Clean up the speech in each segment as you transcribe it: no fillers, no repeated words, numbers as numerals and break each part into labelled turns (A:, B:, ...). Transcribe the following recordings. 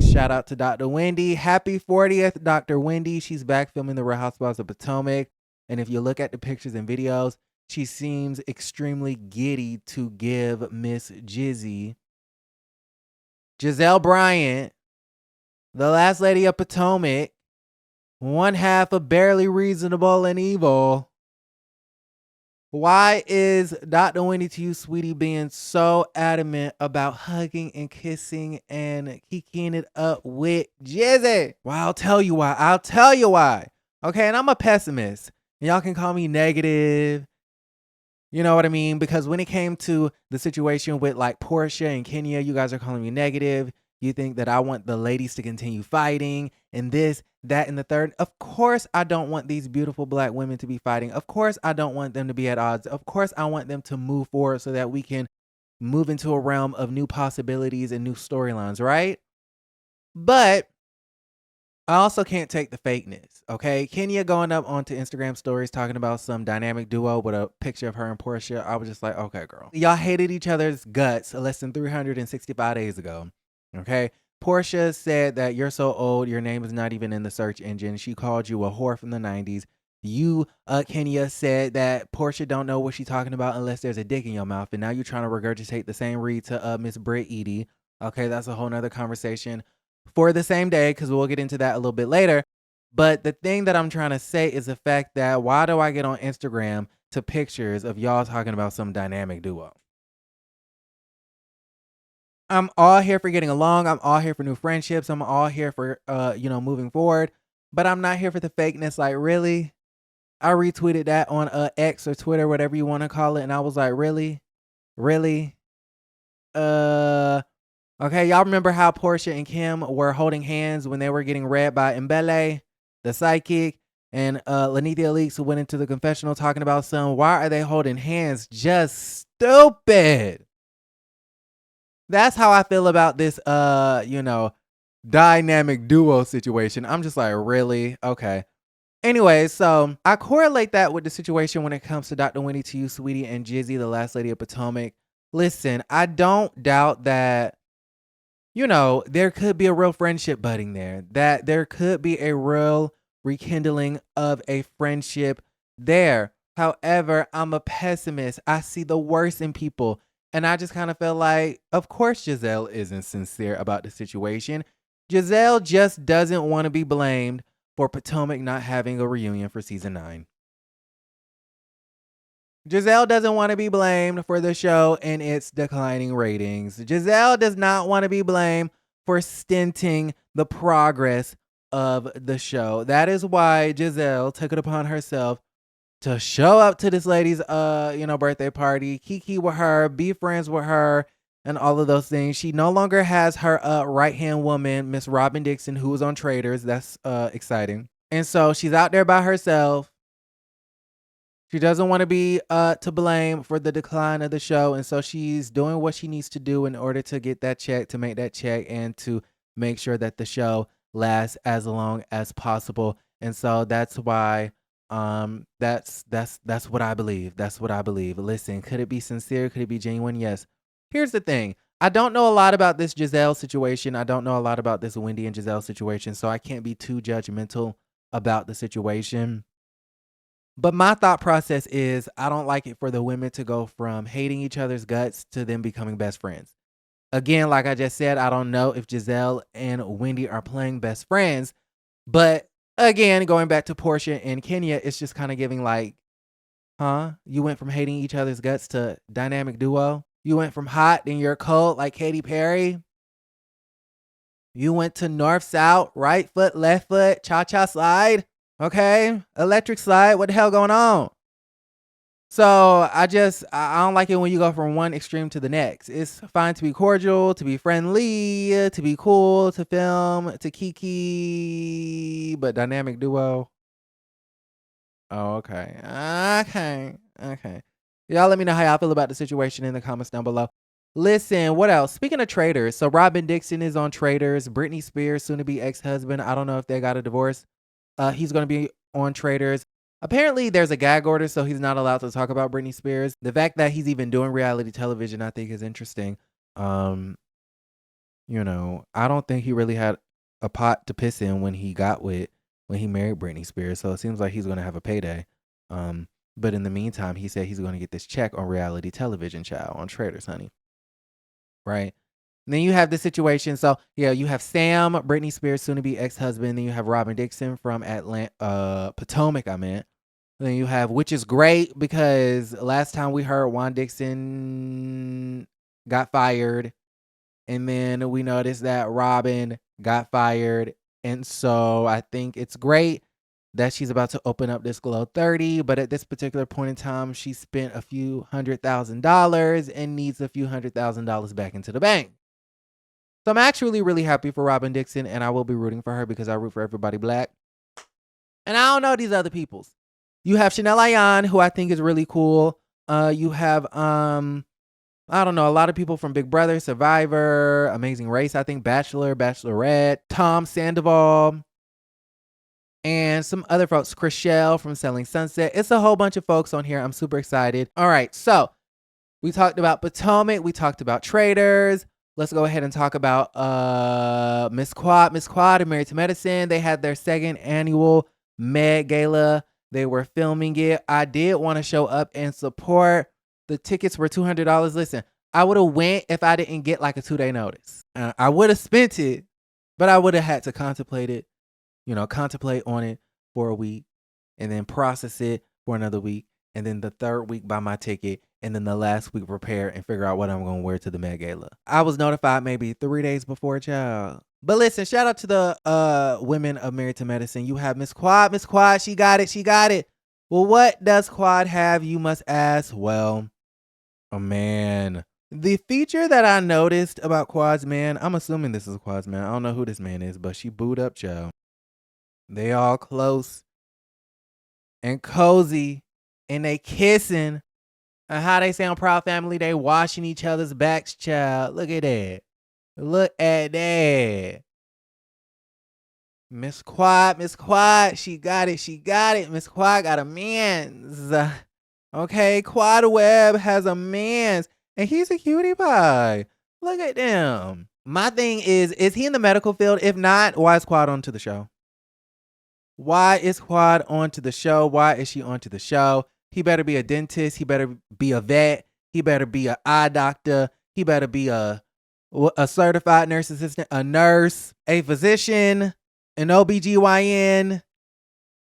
A: Shout out to Dr. Wendy. Happy 40th, Dr. Wendy. She's back filming the Real Housewives of Potomac. And if you look at the pictures and videos, she seems extremely giddy to give Miss Giselle Bryant, the last lady of Potomac, one half of Barely Reasonable and Evil. Why is Dr. Wendy to you, sweetie, being so adamant about hugging and kissing and kikiing it up with Jizzy? Well, I'll tell you why. Okay, and I'm a pessimist. Y'all can call me negative. You know what I mean? Because when it came to the situation with like Portia and Kenya, you guys are calling me negative. You think that I want the ladies to continue fighting and this, that, and the third. Of course, I don't want these beautiful black women to be fighting. Of course, I don't want them to be at odds. Of course, I want them to move forward so that we can move into a realm of new possibilities and new storylines, right? But I also can't take the fakeness, okay? Kenya going up onto Instagram stories talking about some dynamic duo with a picture of her and Portia. I was just like, okay, girl. Y'all hated each other's guts less than 365 days ago, okay? Portia said that you're so old, your name is not even in the search engine. She called you a whore from the 90s. You, Kenya, said that Portia don't know what she's talking about unless there's a dick in your mouth. And now you're trying to regurgitate the same read to Miss Britt Edie. Okay, that's a whole nother conversation for the same day, because we'll get into that a little bit later. But the thing that I'm trying to say is the fact that why do I get on Instagram to pictures of y'all talking about some dynamic duo? I'm all here for getting along. I'm all here for new friendships. I'm all here for, moving forward. But I'm not here for the fakeness. Like, really? I retweeted that on X or Twitter, whatever you want to call it. And I was like, really? Really? Okay, y'all remember how Portia and Kim were holding hands when they were getting read by Mbele, the psychic, and Lanithia Leaks, who went into the confessional talking about why are they holding hands? Just stupid. That's how I feel about this, dynamic duo situation. I'm just like, really? Okay. Anyway, so I correlate that with the situation when it comes to Dr. Winnie to you, sweetie, and Jizzy, the last lady of Potomac. Listen, I don't doubt that there could be a real friendship budding there, that there could be a real rekindling of a friendship there. However, I'm a pessimist. I see the worst in people. And I just kind of feel like, of course, Giselle isn't sincere about the situation. Giselle just doesn't want to be blamed for Potomac not having a reunion for season 9. Giselle doesn't want to be blamed for the show and its declining ratings. Giselle does not want to be blamed for stinting the progress of the show. That is why Giselle took it upon herself to show up to this lady's birthday party, kiki with her, be friends with her, and all of those things. She no longer has her right-hand woman, Miss Robin Dixon, who was on Traitors. That's exciting. And so she's out there by herself. She doesn't want to be to blame for the decline of the show. And so she's doing what she needs to do in order to get that check, to make that check, and to make sure that the show lasts as long as possible. And so that's why that's what I believe. That's what I believe. Listen, could it be sincere? Could it be genuine? Yes. Here's the thing. I don't know a lot about this Giselle situation. I don't know a lot about this Wendy and Giselle situation. So I can't be too judgmental about the situation. But my thought process is I don't like it for the women to go from hating each other's guts to them becoming best friends. Again, like I just said, I don't know if Giselle and Wendy are playing best friends. But again, going back to Portia and Kenya, it's just kind of giving like, huh? You went from hating each other's guts to dynamic duo? You went from hot and you're cold like Katy Perry? You went to north, south, right foot, left foot, cha-cha slide? Okay, electric slide. What the hell going on? So I don't like it when you go from one extreme to the next. It's fine to be cordial, to be friendly, to be cool, to film, to kiki, but dynamic duo. Oh, okay. Okay. Y'all let me know how y'all feel about the situation in the comments down below. Listen, what else? Speaking of Traitors, so Robin Dixon is on Traitors. Britney Spears, soon to be ex-husband. I don't know if they got a divorce. He's going to be on Traitors. Apparently, there's a gag order, so he's not allowed to talk about Britney Spears. The fact that he's even doing reality television, I think, is interesting. I don't think he really had a pot to piss in when he married Britney Spears. So it seems like he's going to have a payday. But in the meantime, he said he's going to get this check on reality television, child, on Traitors, honey. Right. And then you have the situation. So yeah, you have Sam, Britney Spears, soon to be ex-husband. Then you have Robin Dixon from Potomac, I meant. Then you have, which is great because last time we heard Juan Dixon got fired. And then we noticed that Robin got fired. And so I think it's great that she's about to open up this Glow 30. But at this particular point in time, she spent a few $100,000 and needs a few $100,000 back into the bank. So I'm actually really happy for Robin Dixon, and I will be rooting for her because I root for everybody black. And I don't know these other peoples. You have Chanel Ayan, who I think is really cool. You have I don't know, a lot of people from Big Brother, Survivor, Amazing Race, I think, Bachelor, Bachelorette, Tom Sandoval, and some other folks, Chriselle from Selling Sunset. It's a whole bunch of folks on here. I'm super excited. All right, so we talked about Potomac. We talked about Traitors. Let's go ahead and talk about Miss Quad. Miss Quad and Married to Medicine. They had their second annual Med Gala. They were filming it. I did want to show up and support. The tickets were $200. Listen, I would have went if I didn't get like a 2-day notice. I would have spent it, but I would have had to contemplate on it for a week and then process it for another week. And then the third week buy my ticket. And then the last week prepare and figure out what I'm going to wear to the Met Gala. I was notified maybe 3 days before, child. But listen, shout out to the women of Married to Medicine. You have Miss Quad. Miss Quad, she got it. Well, what does Quad have, you must ask? Well, a man. The feature that I noticed about Quad's man, I'm assuming this is Quad's man. I don't know who this man is, but she booed up, child. They all close and cozy and they kissing. And how they say on Proud Family, they washing each other's backs, child. Look at that. Look at that. Miss Quad, she got it. Miss Quad got a man's. Okay, Quad Web has a man's, and he's a cutie pie. Look at them. My thing is he in the medical field? If not, why is Quad onto the show? Why is Quad onto the show? Why is she onto the show? He better be a dentist. He better be a vet. He better be an eye doctor. He better be a certified nurse assistant, a nurse, a physician, an OBGYN,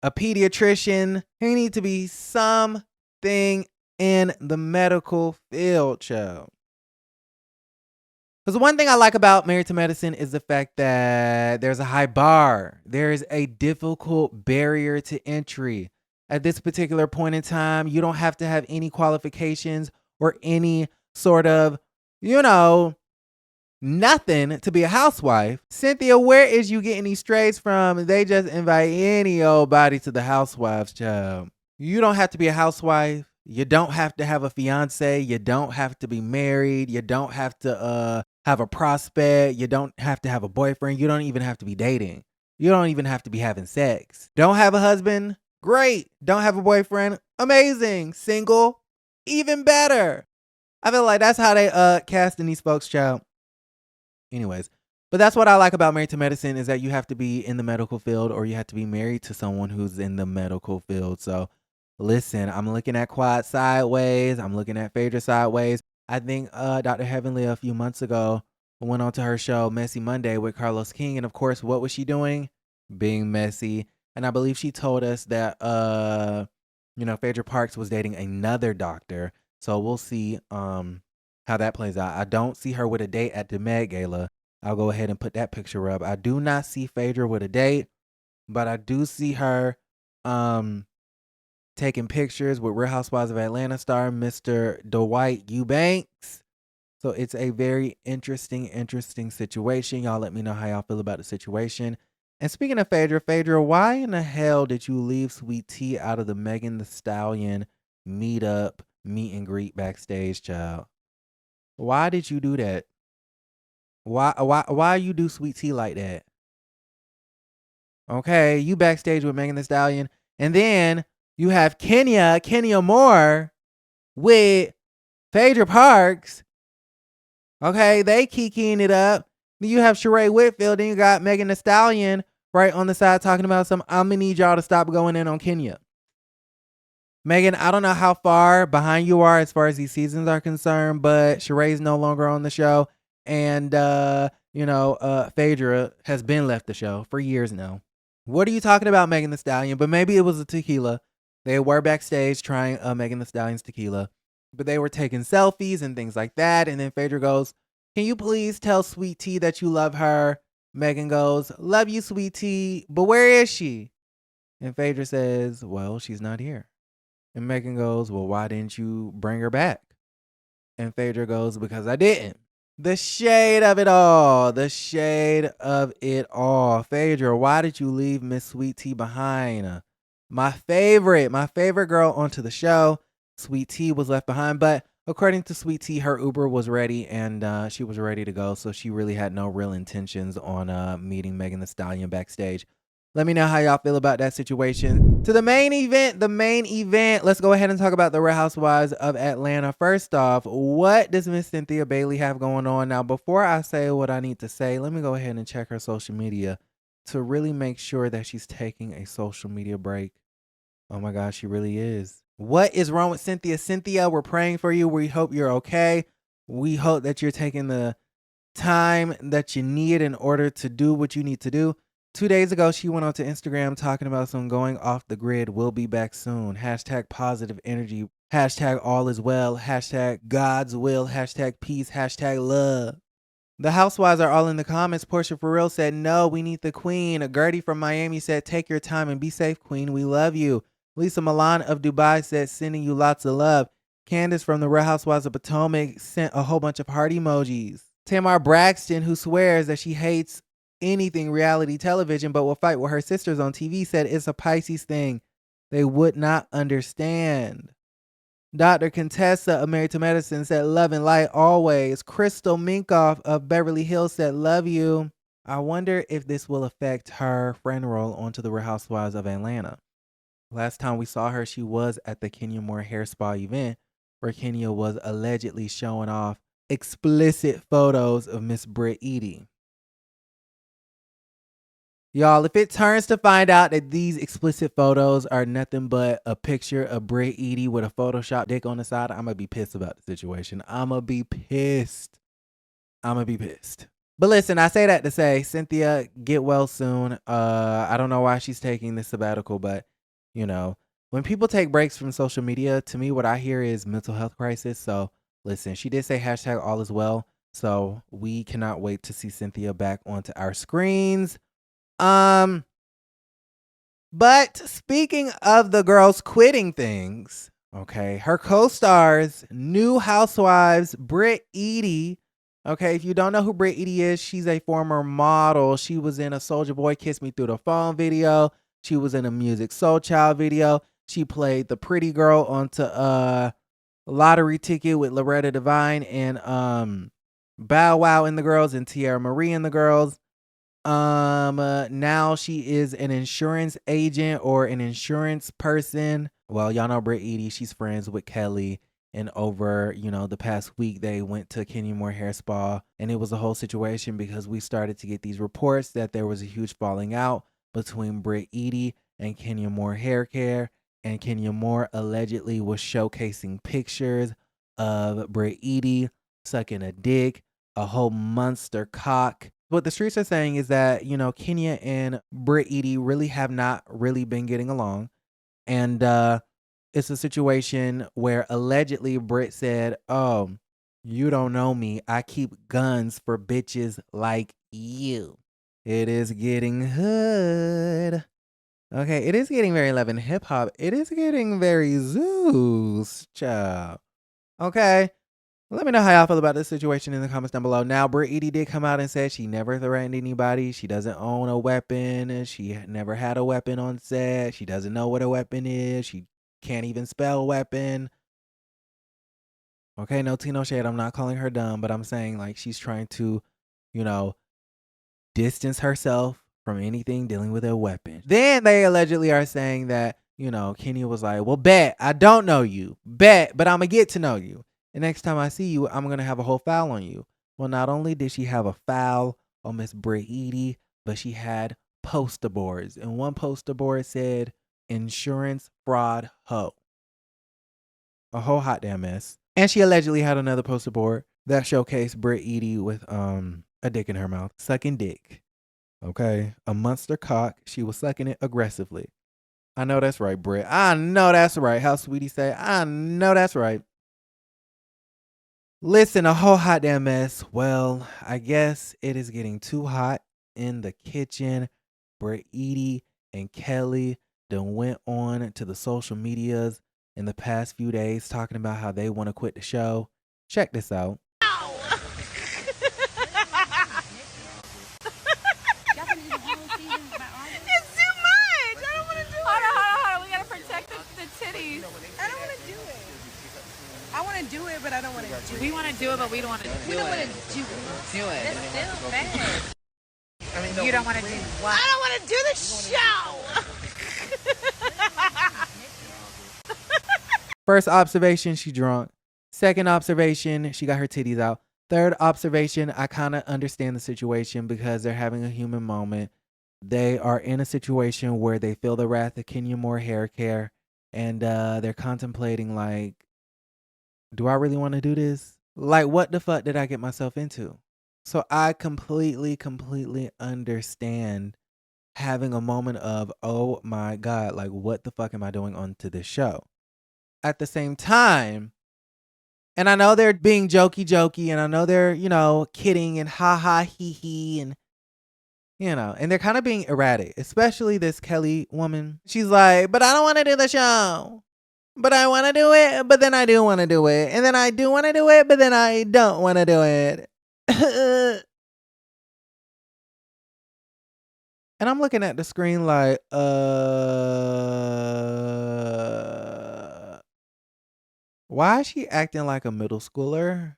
A: a pediatrician. He needs to be something in the medical field, child. Because one thing I like about Married to Medicine is the fact that there's a high bar. There's a difficult barrier to entry. At this particular point in time, you don't have to have any qualifications or any sort of, nothing to be a housewife. Cynthia, where is you getting these strays from? They just invite any old body to the housewives, child. You don't have to be a housewife. You don't have to have a fiance. You don't have to be married. You don't have to have a prospect. You don't have to have a boyfriend. You don't even have to be dating. You don't even have to be having sex. Don't have a husband? Great. Don't have a boyfriend? Amazing. Single? Even better. I feel like that's how they casting these folks, child. Anyways, but that's what I like about Married to Medicine is that you have to be in the medical field or you have to be married to someone who's in the medical field. So listen, I'm looking at Quad sideways. I'm looking at Phaedra sideways. I think Dr. Heavenly a few months ago went on to her show Messy Monday with Carlos King. And of course, what was she doing? Being messy. And I believe she told us that, Phaedra Parks was dating another doctor. So we'll see how that plays out. I don't see her with a date at the Met Gala. I'll go ahead and put that picture up. I do not see Phaedra with a date, but I do see her taking pictures with Real Housewives of Atlanta star Mr. Dwight Eubanks. So it's a very interesting situation. Y'all let me know how y'all feel about the situation. And speaking of Phaedra, why in the hell did you leave Sweet Tea out of the Megan Thee Stallion meet and greet backstage, child? Why did you do that? Why you do Sweet Tea like that? Okay, you backstage with Megan Thee Stallion, and then you have Kenya Moore with Phaedra Parks. Okay, they kikiing it up. Then you have Sheree Whitfield, then you got Megan Thee Stallion right on the side talking about some, I'm gonna need y'all to stop going in on Kenya. Megan, I don't know how far behind you are as far as these seasons are concerned, but Sheree's no longer on the show. And, Phaedra has been left the show for years now. What are you talking about, Megan Thee Stallion? But maybe it was a tequila. They were backstage trying Megan Thee Stallion's tequila, but they were taking selfies and things like that. And then Phaedra goes, can you please tell Sweet Tea that you love her? Megan goes, love you, Sweet Tea, but where is she? And Phaedra says, well, she's not here. And Megan goes, well, why didn't you bring her back? And Phaedra goes, because I didn't. The shade of it all. The shade of it all. Phaedra, why did you leave Miss Sweet Tea behind? My favorite girl onto the show. Sweet Tea was left behind. But according to Sweet Tea, her Uber was ready and she was ready to go. So she really had no real intentions on meeting Megan Thee Stallion backstage. Let me know how y'all feel about that situation. To the main event. Let's go ahead and talk about the Real Housewives of Atlanta. First off, what does Miss Cynthia Bailey have going on? Now, before I say what I need to say, let me go ahead and check her social media to really make sure that she's taking a social media break. Oh my gosh, she really is. What is wrong with Cynthia? Cynthia, we're praying for you. We hope you're okay. We hope that you're taking the time that you need in order to do what you need to do. 2 days ago, she went onto Instagram talking about some going off the grid. We'll be back soon. Hashtag positive energy. Hashtag all is well. Hashtag God's will. Hashtag peace. Hashtag love. The housewives are all in the comments. Portia for real said, no, we need the queen. Gertie from Miami said, take your time and be safe, queen. We love you. Lisa Milan of Dubai said, sending you lots of love. Candace from the Real Housewives of Potomac sent a whole bunch of heart emojis. Tamar Braxton, who swears that she hates anything reality television but will fight with her sisters on TV, said it's a Pisces thing. They would not understand. Dr. Contessa of Married to Medicine said love and light always. Crystal Minkoff of Beverly Hills said love you. I wonder if this will affect her friend role onto the Real Housewives of Atlanta. Last time we saw her, she was at the Kenya Moore hair spa event where Kenya was allegedly showing off explicit photos of Miss Britt Eady. Y'all, if it turns to find out that these explicit photos are nothing but a picture of Britt Eady with a Photoshop dick on the side, I'm going to be pissed about the situation. I'm going to be pissed. But listen, I say that to say, Cynthia, get well soon. I don't know why she's taking this sabbatical, but, when people take breaks from social media, to me, what I hear is mental health crisis. So, listen, she did say hashtag all is well. So, we cannot wait to see Cynthia back onto our screens. But speaking of the girls quitting things, okay, her co-stars, new housewives, Britt Eady. Okay, if you don't know who Britt Eady is, she's a former model. She was in a Soulja Boy Kiss Me Through the Phone video. She was in a Music Soul Child video. She played the pretty girl onto Lottery Ticket with Loretta Devine and Bow Wow and the girls and Tierra Marie and the girls. Now she is an insurance agent or an insurance person. Well, y'all know Britt Eady, she's friends with Kelly. And over, the past week, they went to Kenya Moore Hair Spa. And it was a whole situation because we started to get these reports that there was a huge falling out between Britt Eady and Kenya Moore Hair Care. And Kenya Moore allegedly was showcasing pictures of Britt Eady sucking a dick, a whole monster cock. What the streets are saying is that, Kenya and Britt Eady really have not really been getting along. And it's a situation where allegedly Britt said, oh, you don't know me. I keep guns for bitches like you. It is getting hood. Okay, it is getting very Love and Hip Hop. It is getting very Zeus, child. Okay. Let me know how y'all feel about this situation in the comments down below. Now, Britt Eady did come out and said she never threatened anybody. She doesn't own a weapon. She never had a weapon on set. She doesn't know what a weapon is. She can't even spell weapon. Okay, no tea, no shade. I'm not calling her dumb, but I'm saying like she's trying to, distance herself from anything dealing with a weapon. Then they allegedly are saying that, Kenya was like, well, bet, I don't know you. Bet, but I'm going to get to know you. And next time I see you, I'm going to have a whole file on you. Well, not only did she have a file on Miss Brady, but she had poster boards. And one poster board said, insurance fraud hoe. A whole hot damn mess. And she allegedly had another poster board that showcased Britt Edie with a dick in her mouth, sucking dick. Okay, a monster cock. She was sucking it aggressively. I know that's right, Britt. I know that's right. How Sweetie say, I know that's right. Listen, a whole hot damn mess. Well, I guess it is getting too hot in the kitchen. Britt Edie and Kelly done went on to the social medias in the past few days talking about how they want to quit the show. Check this out.
B: I want to do it, but I don't want to do it.
C: We want to do it, but we don't want to do it.
B: We don't want to do it.
C: Do it.
B: That's still bad.
C: I mean, you don't want to do what?
B: I don't want to do the show.
A: First observation, she drunk. Second observation, she got her titties out. Third observation, I kind of understand the situation because they're having a human moment. They are in a situation where they feel the wrath of Kenya Moore hair care, and they're contemplating like, do I really want to do this? Like, what the fuck did I get myself into? So I completely understand having a moment of, oh my God, like, what the fuck am I doing onto this show? At the same time, and I know they're being jokey, and I know they're, kidding and ha ha he he, and, and they're kind of being erratic, especially this Kelly woman. She's like, but I don't want to do the show. But I want to do it, but then I do want to do it. And then I do want to do it, but then I don't want to do it. And I'm looking at the screen like, why is she acting like a middle schooler?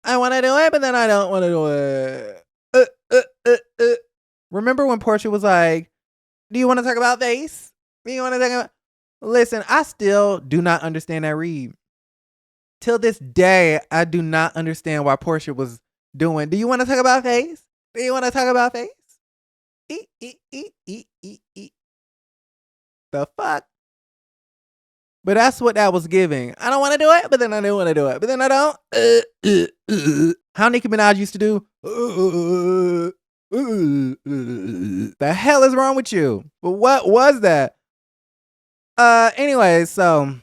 A: I want to do it, but then I don't want to do it. Remember when Portia was like, do you want to talk about face? Do you want to talk about... Listen, I still do not understand that read. Till this day, I do not understand why Portia was doing, do you want to talk about face? Do you want to talk about face? The fuck? But that's what that was giving. I don't want to do it, but then I do want to do it. But then I don't. How Nicki Minaj used to do. The hell is wrong with you? But what was that? Anyway, so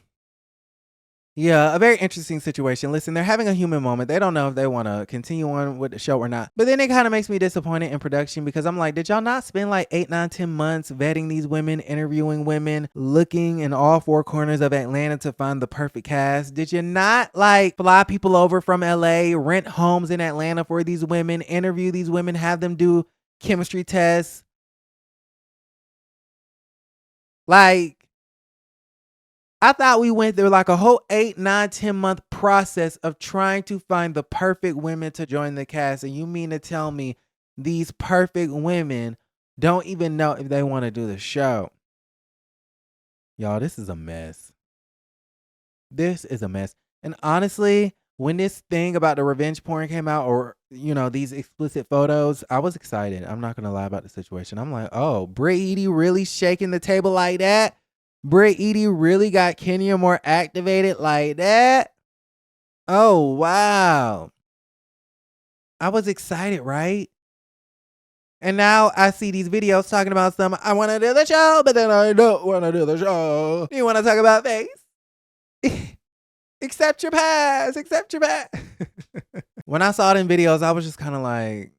A: yeah, a very interesting situation. Listen, they're having a human moment. They don't know if they want to continue on with the show or not. But then it kind of makes me disappointed in production because I'm like, did y'all not spend like 8, 9, 10 months vetting these women, interviewing women, looking in all 4 corners of Atlanta to find the perfect cast? Did you not like fly people over from LA, rent homes in Atlanta for these women, interview these women, have them do chemistry tests? Like, I thought we went through like a whole 8, 9, 10 month process of trying to find the perfect women to join the cast. And you mean to tell me these perfect women don't even know if they want to do the show? Y'all, this is a mess. This is a mess. And honestly, when this thing about the revenge porn came out, or, these explicit photos, I was excited. I'm not going to lie about the situation. I'm like, oh, Britt Edie really shaking the table like that? Britt Edie really got Kenya Moore activated like that? Oh, wow. I was excited, right? And now I see these videos talking about I want to do the show, but then I don't want to do the show. You want to talk about face? Accept your past. Accept your past. When I saw it in videos, I was just kind of like,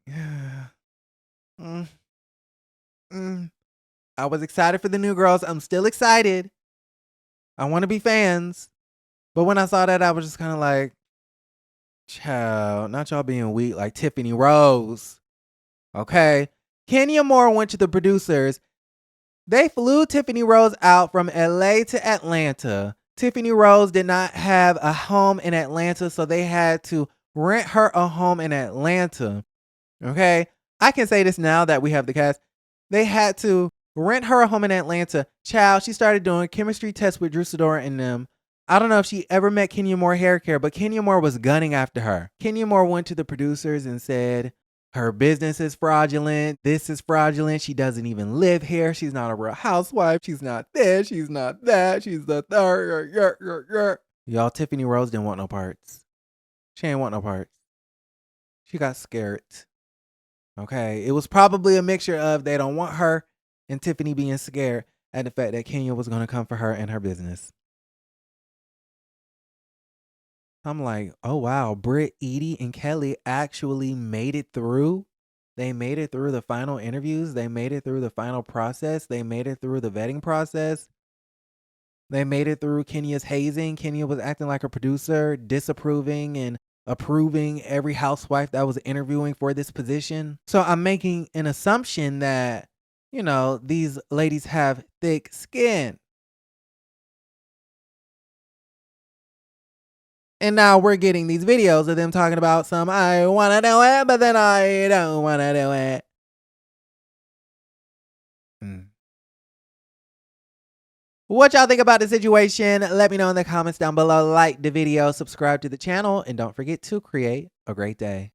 A: I was excited for the new girls. I'm still excited. I want to be fans. But when I saw that, I was just kind of like, child, not y'all being weak like Tiffany Rose. Okay. Kenya Moore went to the producers. They flew Tiffany Rose out from LA to Atlanta. Tiffany Rose did not have a home in Atlanta, so they had to rent her a home in Atlanta. Okay. I can say this now that we have the cast. They had to rent her a home in Atlanta. Child, she started doing chemistry tests with Drew Sidora and them. I don't know if she ever met Kenya Moore hair care, but Kenya Moore was gunning after her. Kenya Moore went to the producers and said, Her business is fraudulent. This is fraudulent. She doesn't even live here. She's not a real housewife. She's not this. She's not that. She's the third. Y'all, Tiffany Rose didn't want no parts. She ain't want no parts. She got scared. Okay. It was probably a mixture of they don't want her and Tiffany being scared at the fact that Kenya was going to come for her and her business. I'm like, oh, wow. Britt, Edie, and Kelly actually made it through. They made it through the final interviews. They made it through the final process. They made it through the vetting process. They made it through Kenya's hazing. Kenya was acting like a producer, disapproving and approving every housewife that was interviewing for this position. So I'm making an assumption that, you know, these ladies have thick skin. And now we're getting these videos of them talking about some, I want to do it, but then I don't want to do it. What y'all think about the situation? Let me know in the comments down below. Like the video, subscribe to the channel, and don't forget to create a great day.